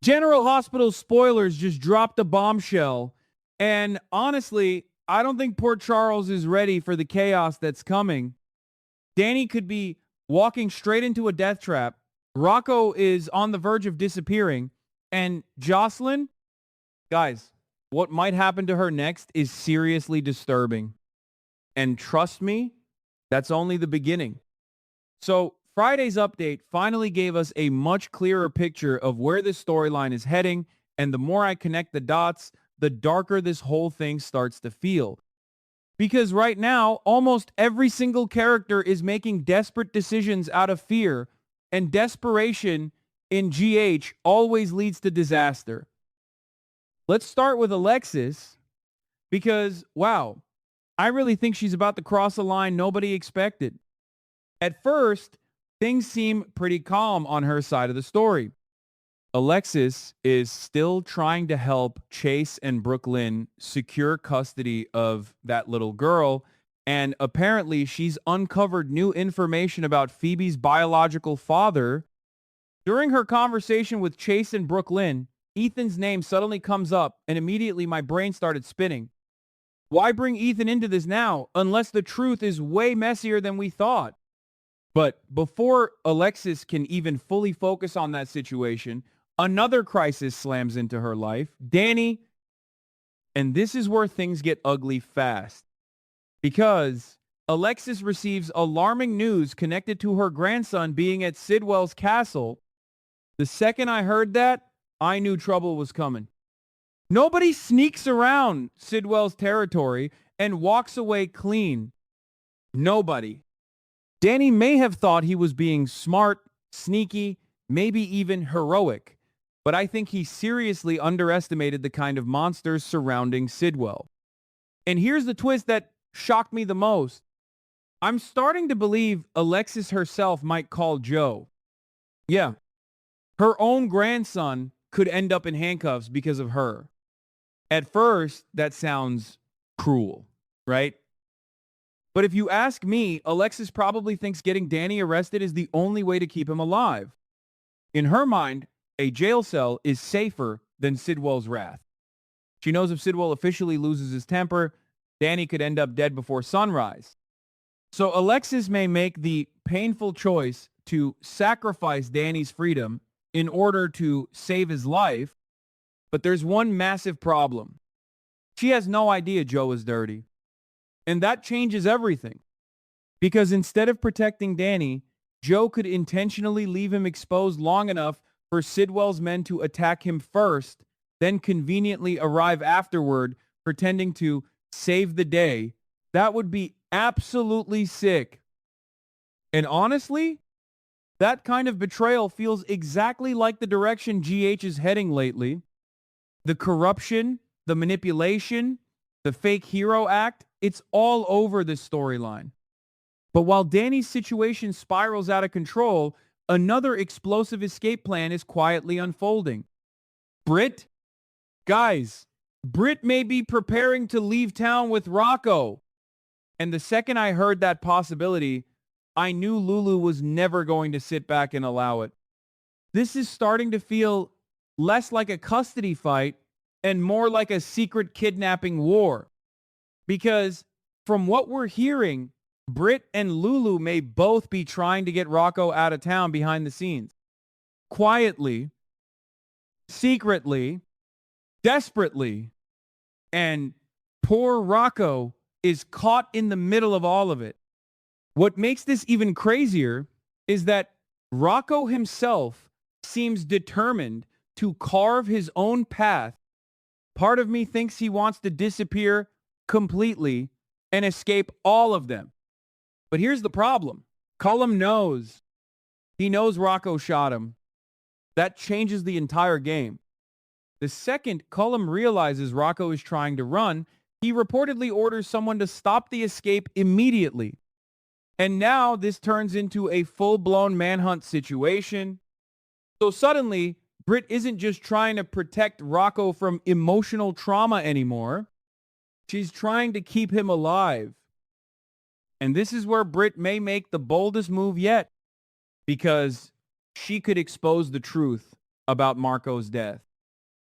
General Hospital spoilers just dropped a bombshell. And honestly, I don't think Port Charles is ready for the chaos that's coming. Danny could be walking straight into a death trap. Rocco is on the verge of disappearing. And Jocelyn, guys, what might happen to her next is seriously disturbing. And trust me, that's only the beginning. So Friday's update finally gave us a much clearer picture of where this storyline is heading, and the more I connect the dots, the darker this whole thing starts to feel. Because right now, almost every single character is making desperate decisions out of fear, and desperation in GH always leads to disaster. Let's start with Alexis, because, wow, I really think she's about to cross a line nobody expected. At first, things seem pretty calm on her side of the story. Alexis is still trying to help Chase and Brooklyn secure custody of that little girl, and apparently she's uncovered new information about Phoebe's biological father. During her conversation with Chase and Brooklyn, Ethan's name suddenly comes up, and immediately my brain started spinning. Why bring Ethan into this now, unless the truth is way messier than we thought? But before Alexis can even fully focus on that situation, another crisis slams into her life. Danny, and this is where things get ugly fast. Because Alexis receives alarming news connected to her grandson being at Sidwell's castle. The second I heard that, I knew trouble was coming. Nobody sneaks around Sidwell's territory and walks away clean. Nobody. Danny may have thought he was being smart, sneaky, maybe even heroic, but I think he seriously underestimated the kind of monsters surrounding Sidwell. And here's the twist that shocked me the most. I'm starting to believe Alexis herself might call Joe. Yeah, her own grandson could end up in handcuffs because of her. At first, that sounds cruel, right? But if you ask me, Alexis probably thinks getting Danny arrested is the only way to keep him alive. In her mind, a jail cell is safer than Sidwell's wrath. She knows if Sidwell officially loses his temper, Danny could end up dead before sunrise. So Alexis may make the painful choice to sacrifice Danny's freedom in order to save his life, but there's one massive problem. She has no idea Joe is dirty. And that changes everything. Because instead of protecting Danny, Joe could intentionally leave him exposed long enough for Sidwell's men to attack him first, then conveniently arrive afterward, pretending to save the day. That would be absolutely sick. And honestly, that kind of betrayal feels exactly like the direction GH is heading lately. The corruption, the manipulation, the fake hero act, it's all over this storyline. But while Danny's situation spirals out of control, another explosive escape plan is quietly unfolding. Britt? Guys, Britt may be preparing to leave town with Rocco. And the second I heard that possibility, I knew Lulu was never going to sit back and allow it. This is starting to feel less like a custody fight and more like a secret kidnapping war. Because from what we're hearing, Britt and Lulu may both be trying to get Rocco out of town behind the scenes. Quietly, secretly, desperately. And poor Rocco is caught in the middle of all of it. What makes this even crazier is that Rocco himself seems determined to carve his own path. Part of me thinks he wants to disappear completely and escape all of them. But here's the problem. Cullum knows. He knows Rocco shot him. That changes the entire game. The second Cullum realizes Rocco is trying to run, he reportedly orders someone to stop the escape immediately. And now this turns into a full-blown manhunt situation. So suddenly, Britt isn't just trying to protect Rocco from emotional trauma anymore. She's trying to keep him alive. And this is where Britt may make the boldest move yet, because she could expose the truth about Marco's death.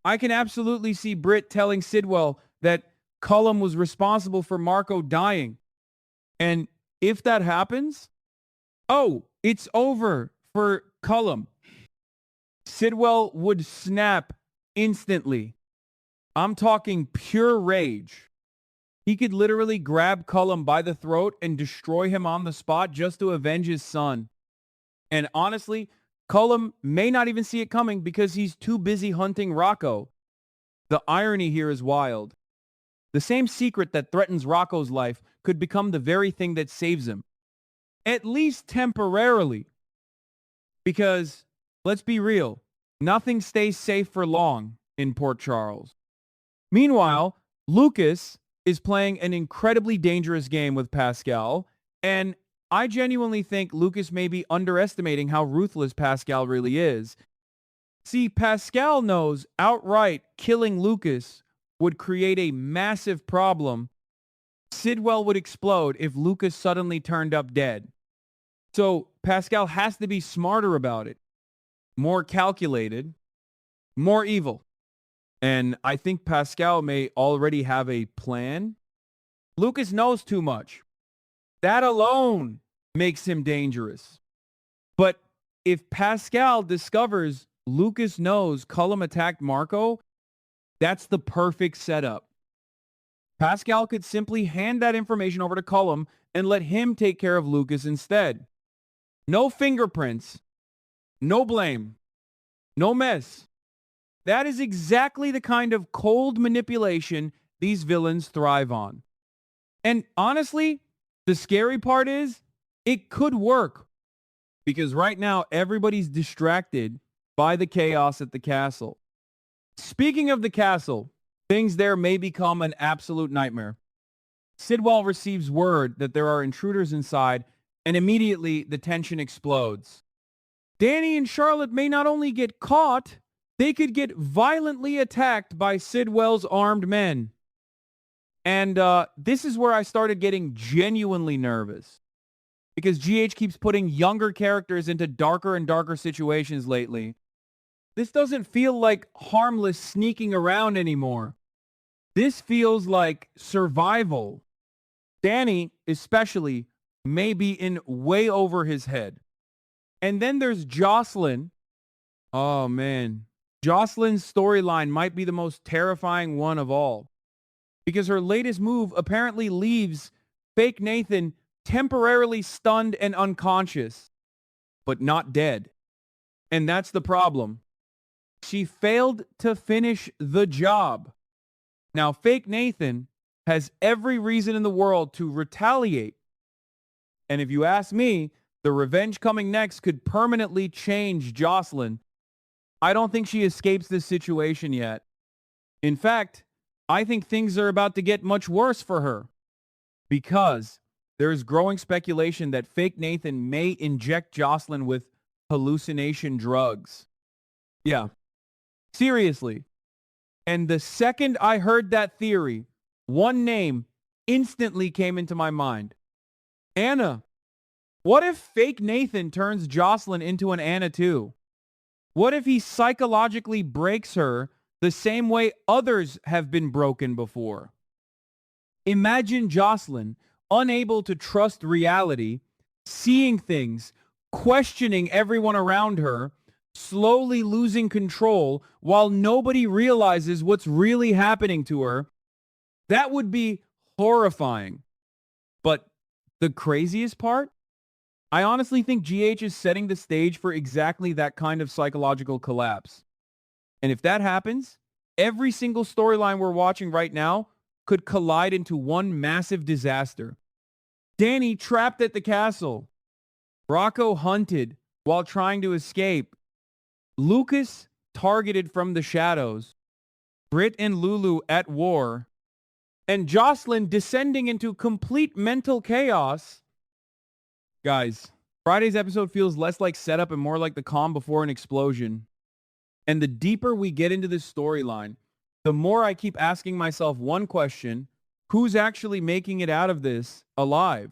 I can absolutely see Britt telling Sidwell that Cullum was responsible for Marco dying. And if that happens, oh, it's over for Cullum. Sidwell would snap instantly. I'm talking pure rage. He could literally grab Cullum by the throat and destroy him on the spot just to avenge his son. And honestly, Cullum may not even see it coming because he's too busy hunting Rocco. The irony here is wild. The same secret that threatens Rocco's life could become the very thing that saves him. At least temporarily. Because, let's be real, nothing stays safe for long in Port Charles. Meanwhile, Lucas is playing an incredibly dangerous game with Pascal, and I genuinely think Lucas may be underestimating how ruthless Pascal really is. See, Pascal knows outright killing Lucas would create a massive problem. Sidwell would explode if Lucas suddenly turned up dead. So Pascal has to be smarter about it, more calculated, more evil. And I think Pascal may already have a plan. Lucas knows too much. That alone makes him dangerous. But if Pascal discovers Lucas knows Cullum attacked Marco, that's the perfect setup. Pascal could simply hand that information over to Cullum and let him take care of Lucas instead. No fingerprints, no blame, no mess. That is exactly the kind of cold manipulation these villains thrive on. And honestly, the scary part is, it could work. Because right now, everybody's distracted by the chaos at the castle. Speaking of the castle, things there may become an absolute nightmare. Sidwell receives word that there are intruders inside, and immediately the tension explodes. Danny and Charlotte may not only get caught, they could get violently attacked by Sidwell's armed men. And this is where I started getting genuinely nervous. Because GH keeps putting younger characters into darker and darker situations lately. This doesn't feel like harmless sneaking around anymore. This feels like survival. Danny, especially, may be in way over his head. And then there's Jocelyn. Oh, man. Jocelyn's storyline might be the most terrifying one of all. Because her latest move apparently leaves fake Nathan temporarily stunned and unconscious, but not dead. And that's the problem. She failed to finish the job. Now, fake Nathan has every reason in the world to retaliate. And if you ask me, the revenge coming next could permanently change Jocelyn. I don't think she escapes this situation yet. In fact, I think things are about to get much worse for her. Because there is growing speculation that fake Nathan may inject Jocelyn with hallucination drugs. Yeah. Seriously. And the second I heard that theory, one name instantly came into my mind. Anna. What if fake Nathan turns Jocelyn into an Anna too? What if he psychologically breaks her the same way others have been broken before? Imagine Jocelyn, unable to trust reality, seeing things, questioning everyone around her, slowly losing control while nobody realizes what's really happening to her. That would be horrifying. But the craziest part? I honestly think GH is setting the stage for exactly that kind of psychological collapse. And if that happens, every single storyline we're watching right now could collide into one massive disaster. Danny trapped at the castle. Rocco hunted while trying to escape. Lucas targeted from the shadows. Britt and Lulu at war. And Jocelyn descending into complete mental chaos. Guys, Friday's episode feels less like setup and more like the calm before an explosion. And the deeper we get into this storyline, the more I keep asking myself one question: who's actually making it out of this alive?